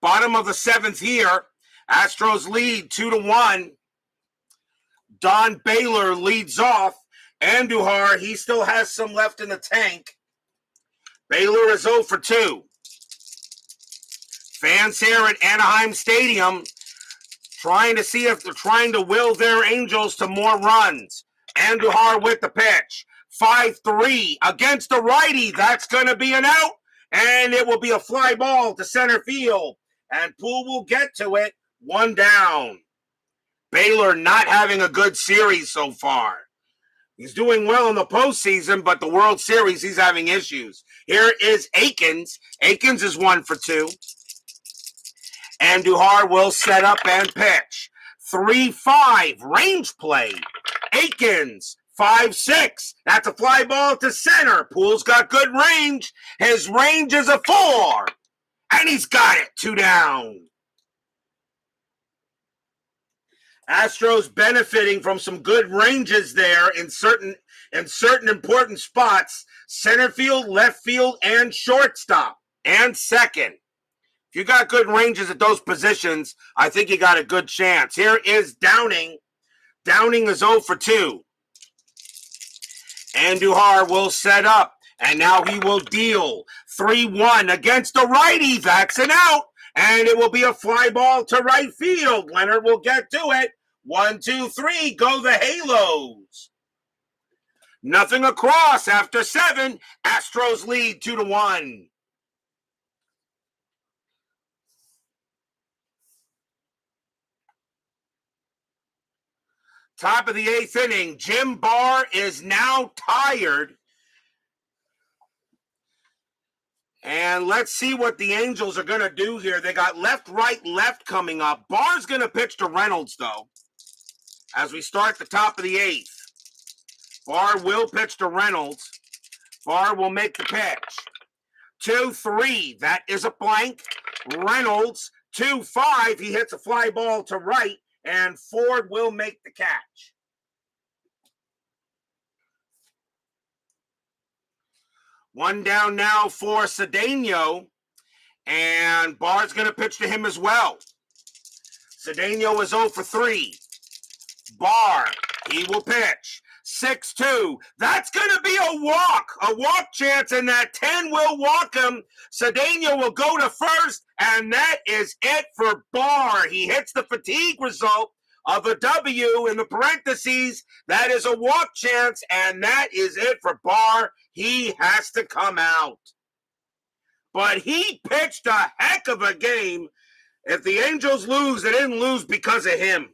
Bottom of the 7th here. Astros lead 2-1. Don Baylor leads off. Andujar, he still has some left in the tank. Baylor is 0 for 2. Fans here at Anaheim Stadium trying to see if they're trying to will their Angels to more runs. Andujar with the pitch. 5-3 against the righty. That's going to be an out, and it will be a fly ball to center field. And Poole will get to it. 1 down. Baylor not having a good series so far. He's doing well in the postseason, but the World Series, he's having issues. Here is Akins. Akins is 1 for 2. Andujar will set up and pitch. 3-5, range play. Akins, 5-6. That's a fly ball to center. Poole's got good range. His range is a 4. And he's got it. 2 down. Astros benefiting from some good ranges there in certain important spots, center field, left field, and shortstop, and second. If you got good ranges at those positions, I think you got a good chance. Here is Downing. Downing is 0 for 2. Andujar will set up, and now he will deal 3-1 against the righty. That's an out, and it will be a fly ball to right field. Leonard will get to it. 1, 2, 3, go the Halos. Nothing across after 7. Astros lead 2-1. Top of the 8th inning, Jim Barr is now tired. And let's see what the Angels are going to do here. They got left, right, left coming up. Barr's going to pitch to Reynolds, though, as we start the top of the 8th. Barr will pitch to Reynolds. Barr will make the pitch. 2-3, that is a blank. Reynolds, 2-5, he hits a fly ball to right, and Ford will make the catch. One down now for Cedeno, and Barr's going to pitch to him as well. Cedeno is 0 for 3. Barr, he will pitch. 6-2. That's going to be a walk chance, and that 10 will walk him. Cedeno will go to first, and that is it for Barr. He hits the fatigue result of a W in the parentheses. That is a walk chance, and that is it for Barr. He has to come out. But he pitched a heck of a game. If the Angels lose, they didn't lose because of him.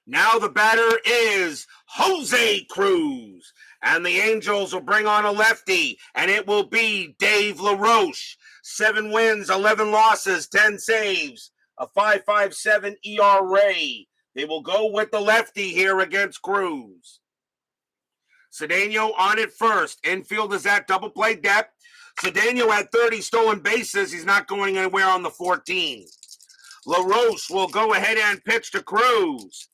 Now the batter is Jose Cruz. And the Angels will bring on a lefty, and it will be Dave LaRoche. 7 wins, 11 losses, 10 saves, a 5.57 ERA. They will go with the lefty here against Cruz. Cedeno on it first. Infield is at double play depth. Cedeno had 30 stolen bases. He's not going anywhere on the 14. LaRoche will go ahead and pitch to Cruz.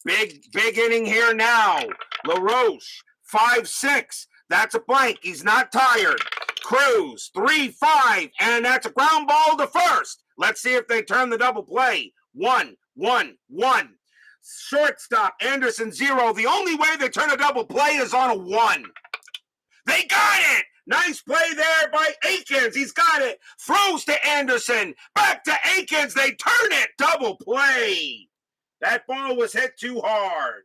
Big inning here now. LaRoche, 5-6. That's a blank. He's not tired. Cruz, 3-5. And that's a ground ball to first. Let's see if they turn the double play. 1-1-1. Shortstop, Anderson, 0. The only way they turn a double play is on a 1. They got it. Nice play there by Akins. He's got it. Throws to Anderson. Back to Akins. They turn it. Double play. That ball was hit too hard.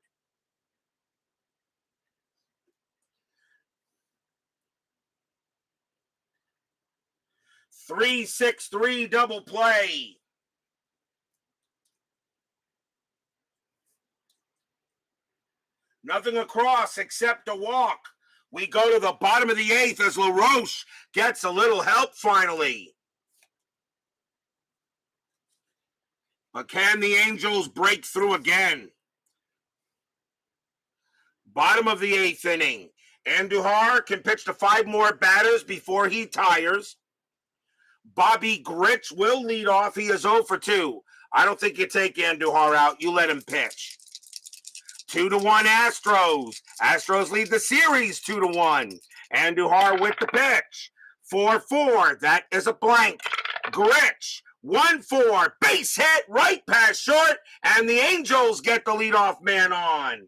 Three double play. Nothing across except a walk. We go to the bottom of the 8th as LaRoche gets a little help finally. But can the Angels break through again? Bottom of the 8th inning. Andujar can pitch to 5 more batters before he tires. Bobby Grich will lead off. He is 0 for 2. I don't think you take Andujar out. You let him pitch. 2-1 Astros. Astros lead the series 2-1. Andujar with the pitch. 4-4. That is a blank. Grich. 1-4, base hit, right past short, and the Angels get the leadoff man on.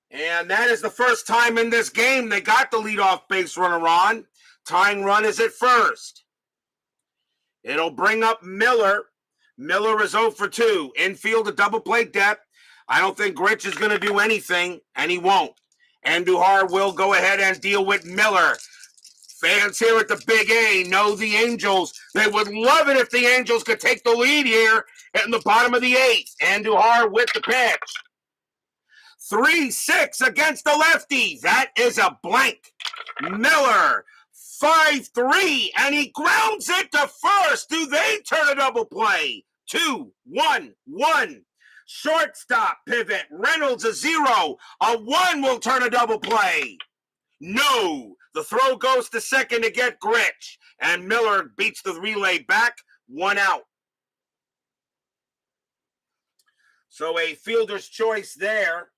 And that is the first time in this game they got the leadoff base runner on. Tying run is at first. It'll bring up Miller. Miller is 0 for 2. Infield a double play depth. I don't think Grich is going to do anything, and he won't. Andujar will go ahead and deal with Miller. Fans here at the Big A know the Angels. They would love it if the Angels could take the lead here in the bottom of the 8th. Andujar with the pitch. 3-6 against the lefty. That is a blank. Miller, 5-3, and he grounds it to first. Do they turn a double play? 2-1-1. Shortstop pivot. Reynolds a 0. A 1 will turn a double play. No. The throw goes to second to get Grich. And Miller beats the relay back, 1 out. So a fielder's choice there.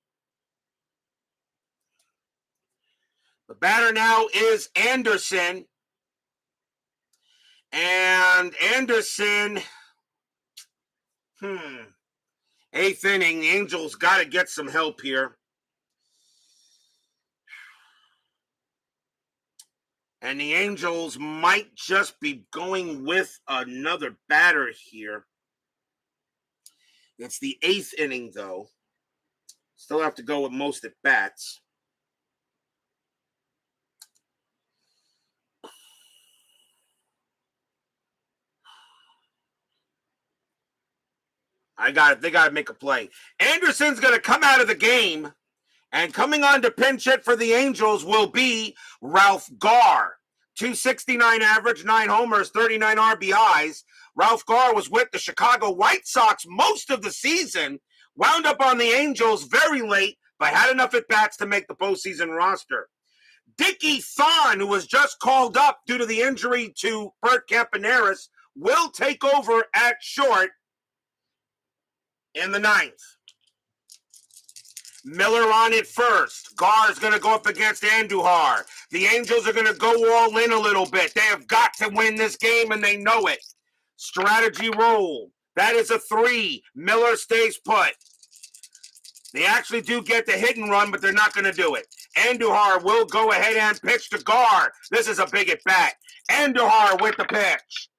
The batter now is Anderson. And Anderson, 8th inning, the Angels got to get some help here. And the Angels might just be going with another batter here. It's the 8th inning, though. Still have to go with most at bats. They got to make a play. Anderson's going to come out of the game. And coming on to pinch hit for the Angels will be Ralph Garr. 269 average, 9 homers, 39 RBIs. Ralph Garr was with the Chicago White Sox most of the season, wound up on the Angels very late, but had enough at-bats to make the postseason roster. Dickie Thon, who was just called up due to the injury to Bert Campaneris, will take over at short in the 9th. Miller on it first. Garr is going to go up against Andujar. The Angels are going to go all in a little bit. They have got to win this game, and they know it. Strategy roll. That is a 3. Miller stays put. They actually do get the hit and run, but they're not going to do it. Andujar will go ahead and pitch to Garr. This is a big at bat. Andujar with the pitch.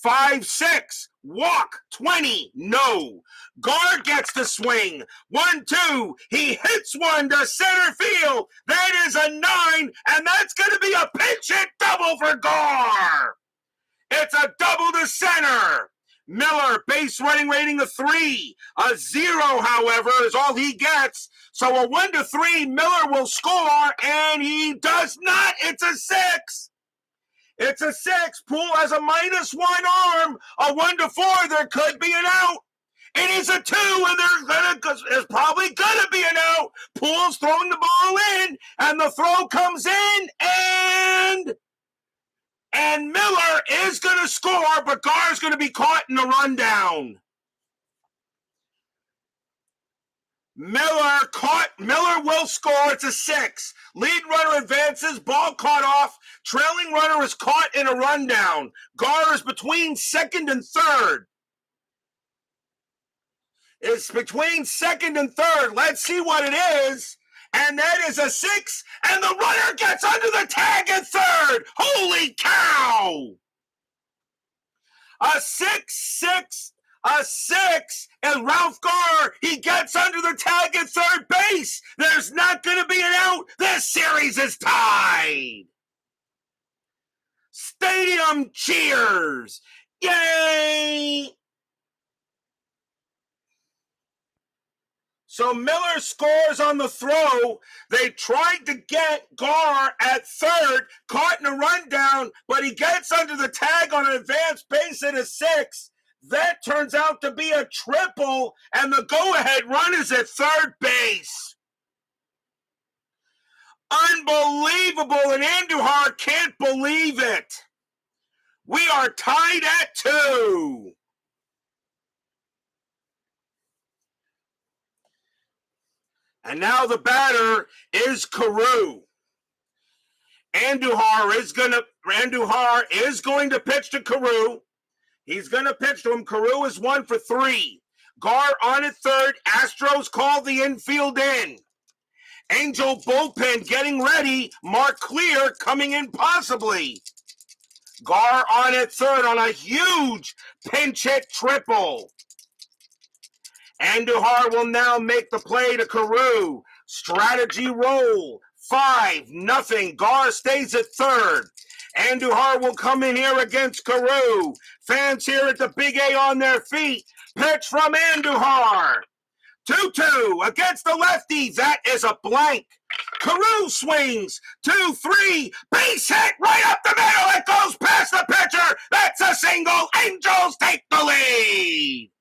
5-6. Walk. 20. No. Garr gets the swing. 1-2. He hits one to center field. That is a 9, and that's going to be a pinch hit double for Garr. It's a double to center. Miller, base running rating of 3. A 0, however, is all he gets. So a 1-3, Miller will score, and he does not. It's a 6. It's a 6. Poole has a -1 arm. A 1-4, there could be an out. It is a 2, and there's probably gonna be an out. Poole's throwing the ball in, and the throw comes in, and Miller is gonna score, but Garr's gonna be caught in the rundown. Miller will score. It's a 6. Lead runner advances, ball caught off. Trailing runner is caught in a rundown. Garr is between second and third. It's between second and third. Let's see what it is. And that is a 6. And the runner gets under the tag at third. Holy cow! A 6-6. A 6, and Ralph Garr, he gets under the tag at third base. There's not going to be an out. This series is tied. Stadium cheers. Yay! So Miller scores on the throw. They tried to get Garr at third, caught in a rundown, but he gets under the tag on an advanced base at a 6. That turns out to be a triple, and the go-ahead run is at third base. Unbelievable, and Andujar can't believe it. We are tied at 2. And now the batter is HOU. Andujar is going to pitch to HOU. He's going to pitch to him. HOU is 1 for 3. Garr on at third. Astros call the infield in. Angel bullpen getting ready. Mark Clear coming in possibly. Garr on at third on a huge pinch hit triple. Andujar will now make the play to HOU. Strategy roll. 5-0. Garr stays at third. Andujar will come in here against HOU. Fans here at the Big A on their feet. Pitch from Andujar. 2-2 against the lefty. That is a blank. HOU swings. 2-3. Base hit right up the middle. It goes past the pitcher. That's a single. Angels take the lead.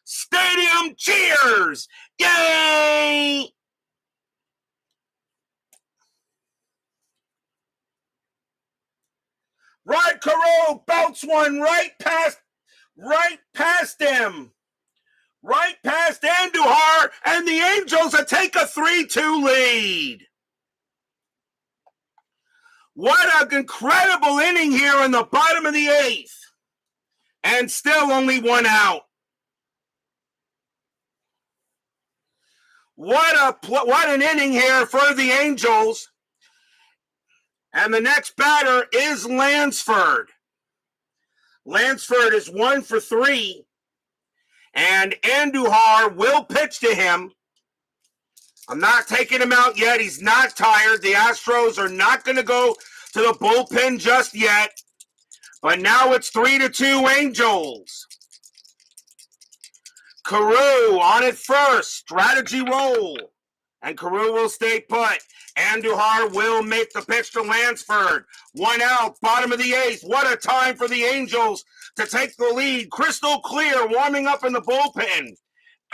Stadium cheers. Yay! Rod Carew belts one right past him. Right past Andujar, and the Angels will take a 3-2 lead. What an incredible inning here in the bottom of the 8th. And still only one out. What an inning here for the Angels. And the next batter is Lansford. Lansford is 1 for 3. And Andujar will pitch to him. I'm not taking him out yet. He's not tired. The Astros are not going to go to the bullpen just yet. But now it's 3-2 Angels. Carew on it first. Strategy roll. And Carew will stay put. Andujar will make the pitch to Lansford. 1 out, bottom of the 8th. What a time for the Angels to take the lead. Crystal clear, warming up in the bullpen.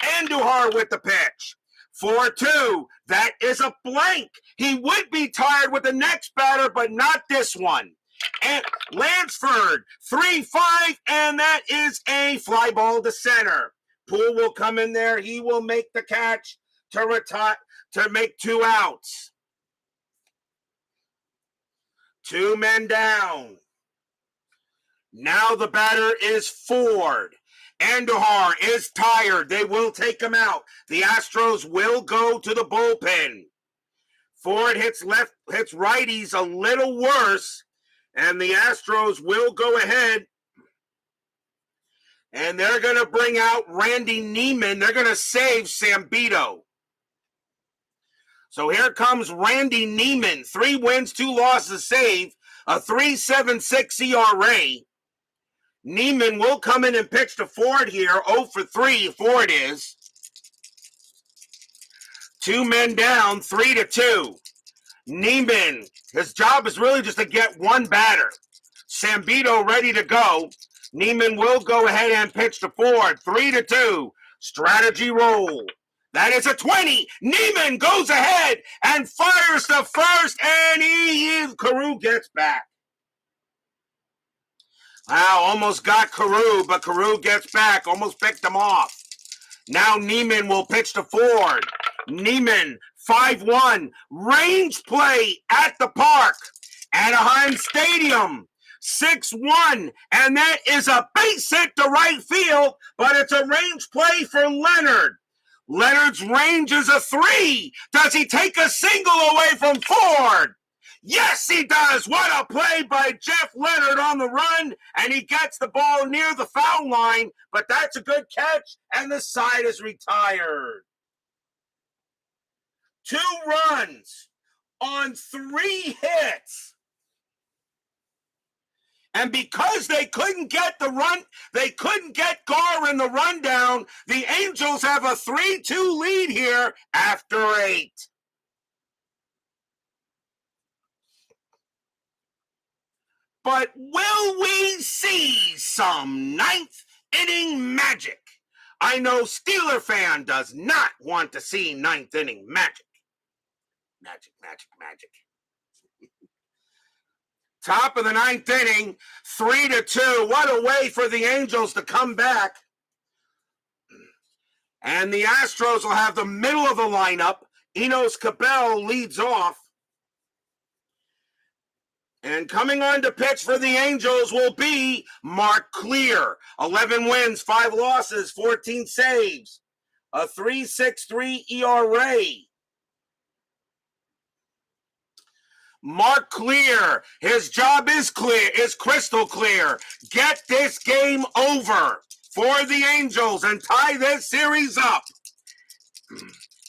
Andujar with the pitch. 4-2. That is a blank. He would be tired with the next batter, but not this one. And Lansford, 3-5, and that is a fly ball to center. Poole will come in there. He will make the catch to make 2 outs. 2 men down. Now the batter is Ford. Andujar is tired. They will take him out. The Astros will go to the bullpen. Ford hits righties a little worse, and the Astros will go ahead. And they're going to bring out Randy Neiman. They're going to save Sambito. So here comes Randy Neiman. 3 wins, 2 losses, save. A 3.76 ERA. Neiman will come in and pitch to Ford here. 0 for 3, Ford is. 2 men down, 3-2. Neiman, his job is really just to get 1 batter. Sambito ready to go. Neiman will go ahead and pitch to Ford. 3-2. Strategy roll. That is a 20. Neiman goes ahead and fires to first, and Carew gets back. Wow, almost got Carew, but Carew gets back. Almost picked him off. Now Neiman will pitch to Ford. Neiman, 5-1. Range play at the park. Anaheim Stadium. 6-1, and that is a base hit to right field, but it's a range play for Leonard. Leonard's range is a 3. Does he take a single away from Ford? Yes, he does. What a play by Jeff Leonard on the run, and he gets the ball near the foul line, but that's a good catch, and the side is retired. 2 runs on 3 hits. And because they couldn't get Garr in the rundown, the Angels have a 3-2 lead here after 8. But will we see some 9th inning magic? I know Steeler fan does not want to see 9th inning magic. Magic. Top of the 9th inning, 3-2. What a way for the Angels to come back. And the Astros will have the middle of the lineup. Enos Cabell leads off. And coming on to pitch for the Angels will be Mark Clear. 11 wins, 5 losses, 14 saves. A 3.63 ERA. Mark Clear, his job is crystal clear. Get this game over for the Angels and tie this series up.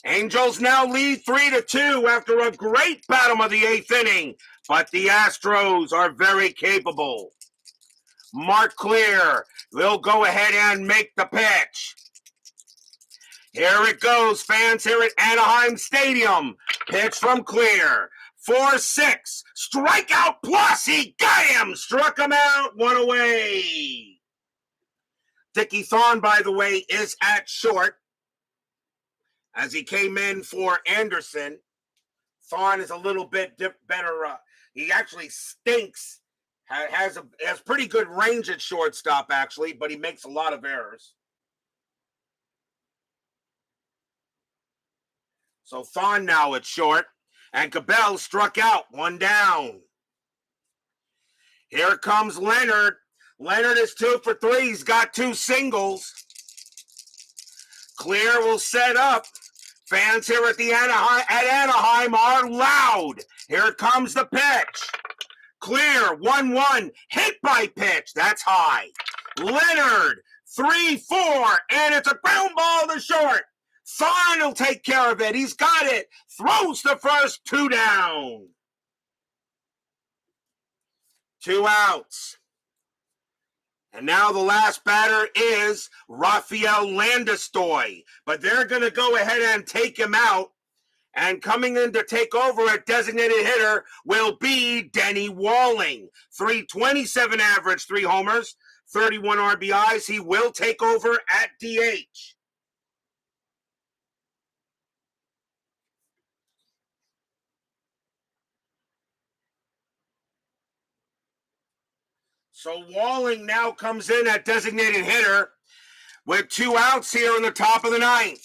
Angels now lead 3-2 after a great bottom of the 8th inning, but the Astros are very capable. Mark Clear will go ahead and make the pitch. Here it goes, fans here at Anaheim Stadium. Pitch from Clear. 4-6, strikeout plus, he got him, struck him out, 1 away. Dickie Thorne, by the way, is at short as he came in for Anderson. Thorne is a little bit better. He actually stinks Has pretty good range at shortstop, actually, but he makes a lot of errors. So Thon now at short, and Cabell struck out, 1 down. Here comes Leonard. Leonard is 2 for 3. He's got 2 singles. Clear will set up. Fans here at Anaheim are loud. Here comes the pitch. Clear, 1-1. Hit by pitch. That's high. Leonard, 3-4. And it's a ground ball to short. Thon will take care of it. He's got it. Throws the first, 2 down. 2 outs. And now the last batter is Rafael Landistoi. But they're going to go ahead and take him out. And coming in to take over at designated hitter will be Denny Walling. 327 average, 3 homers, 31 RBIs. He will take over at DH. So Walling now comes in at designated hitter with 2 outs here in the top of the 9th.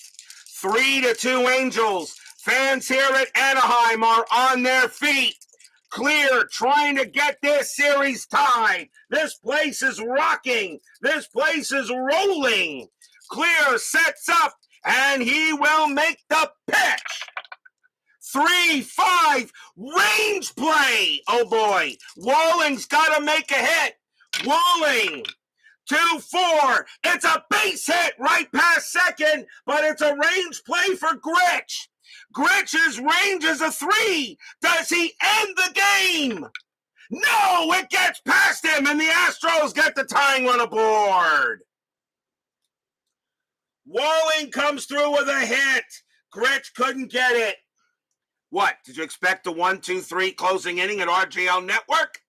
3-2 Angels. Fans here at Anaheim are on their feet. Clear, trying to get this series tied. This place is rocking. This place is rolling. Clear sets up, and he will make the pitch. 3-5, range play. Oh boy, Walling's got to make a hit. Walling, 2-4. It's a base hit right past second, but it's a range play for Gritch. Gritch's range is a 3. Does he end the game? No, it gets past him, and the Astros get the tying run aboard. Walling comes through with a hit. Gritch couldn't get it. What, did you expect a 1-2-3 closing inning at RGL Network?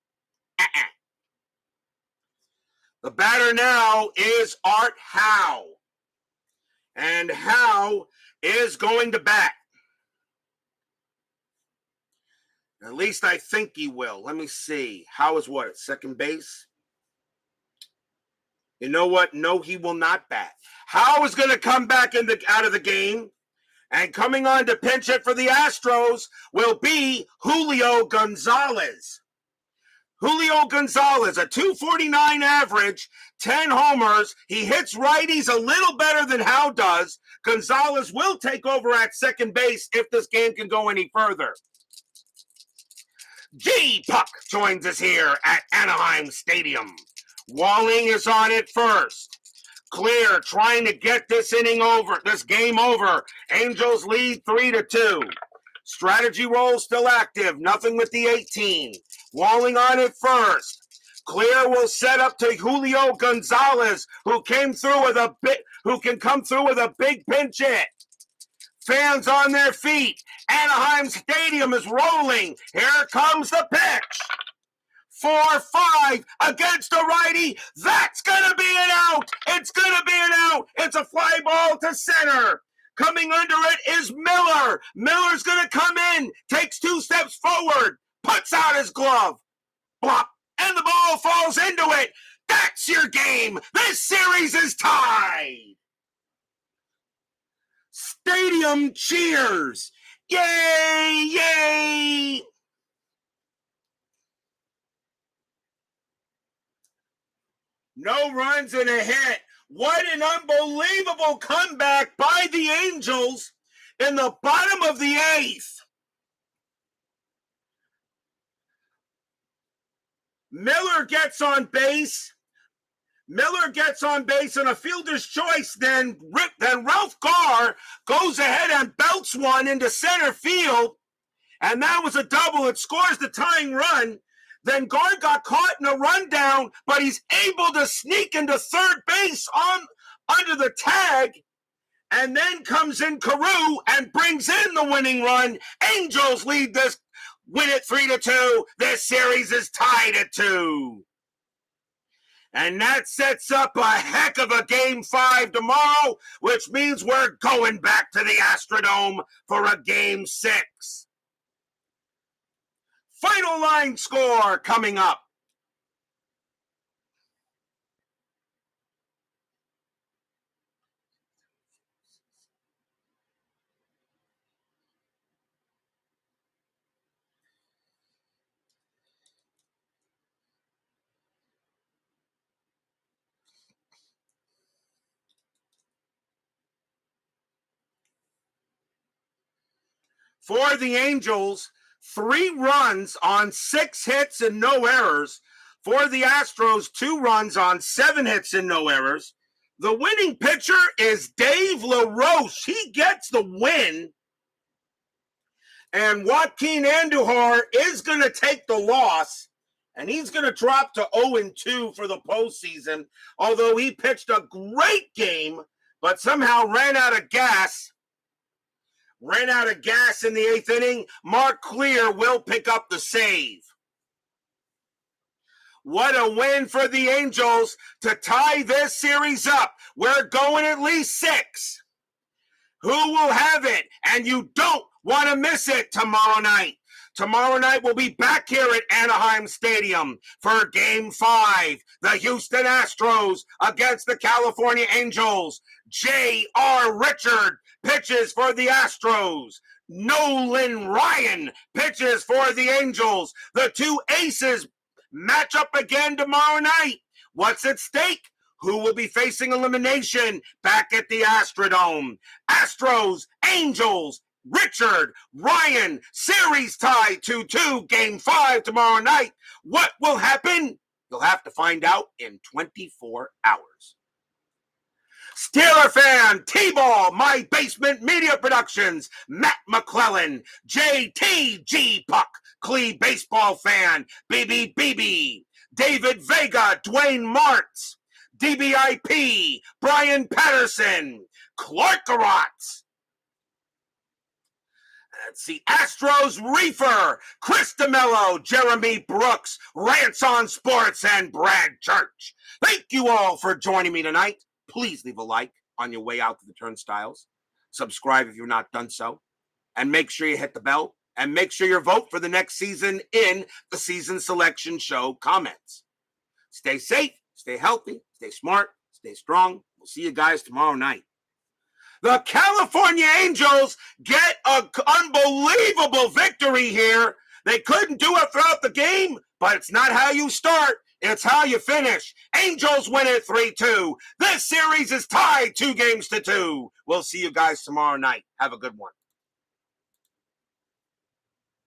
The batter now is Art HOU. And HOU is going to bat. At least I think he will. Let me see. HOU is what, at second base? You know what? No, he will not bat. HOU is going to come back out of the game. And coming on to pinch it for the Astros will be Julio Gonzalez. Julio Gonzalez, a 249 average, 10 homers. He hits righties a little better than HOU does. Gonzalez will take over at second base if this game can go any further. G-Puck joins us here at Anaheim Stadium. Walling is on it first. Clear, trying to get this game over. Angels lead 3-2. Strategy roll still active. Nothing with the 18. Walling on it first. Clear will set up to Julio Gonzalez, who can come through with a big pinch hit. Fans on their feet. Anaheim Stadium is rolling. Here comes the pitch. 4-5 against a righty. That's going to be an out. It's going to be an out. It's a fly ball to center. Coming under it is Miller. Miller's going to come in, takes 2 steps forward, puts out his glove. Blop. And the ball falls into it. That's your game. This series is tied. Stadium cheers. Yay, yay. No runs and a hit. What an unbelievable comeback by the Angels in the bottom of the 8th. Miller gets on base. And a fielder's choice. Then Ralph Garr goes ahead and belts one into center field. And that was a double. It scores the tying run. Then Garr got caught in a rundown, but he's able to sneak into third base under the tag. And then comes in Carew and brings in the winning run. Angels win it 3-2. This series is tied at 2. And that sets up a heck of a Game 5 tomorrow, which means we're going back to the Astrodome for a Game 6. Final line score coming up. For the Angels, 3 runs on 6 hits and no errors. For the Astros, 2 runs on 7 hits and no errors. The winning pitcher is Dave LaRoche. He gets the win. And Joaquin Andujar is going to take the loss. And he's going to drop to 0-2 for the postseason. Although he pitched a great game, but somehow ran out of gas. Ran out of gas in the 8th inning. Mark Clear will pick up the save. What a win for the Angels to tie this series up. We're going at least 6. Who will have it? And you don't want to miss it tomorrow night. Tomorrow night we'll be back here at Anaheim Stadium for Game 5. The Houston Astros against the California Angels. J.R. Richard pitches for the Astros. Nolan Ryan pitches for the Angels. The 2 aces match up again tomorrow night. What's at stake? Who will be facing elimination back at the Astrodome? Astros, Angels, Richard, Ryan, series tie 2-2, Game 5 tomorrow night. What will happen? You'll have to find out in 24 hours. Steeler fan, T-Ball, My Basement Media Productions, Matt McClellan, JTG Puck, Clee Baseball fan, BB, David Vega, Dwayne Martz, DBIP, Brian Patterson, Clark Garotz. Let's see, Astros Reefer, Chris DeMello, Jeremy Brooks, Rants on Sports, and Brad Church. Thank you all for joining me tonight. Please leave a like on your way out to the turnstiles. Subscribe if you're not done so. And make sure you hit the bell. And make sure you vote for the next season in the season selection show comments. Stay safe, stay healthy, stay smart, stay strong. We'll see you guys tomorrow night. The California Angels get an unbelievable victory here. They couldn't do it throughout the game, but it's not how you start. It's how you finish. Angels win it 3-2. This series is tied 2-2. We'll see you guys tomorrow night. Have a good one.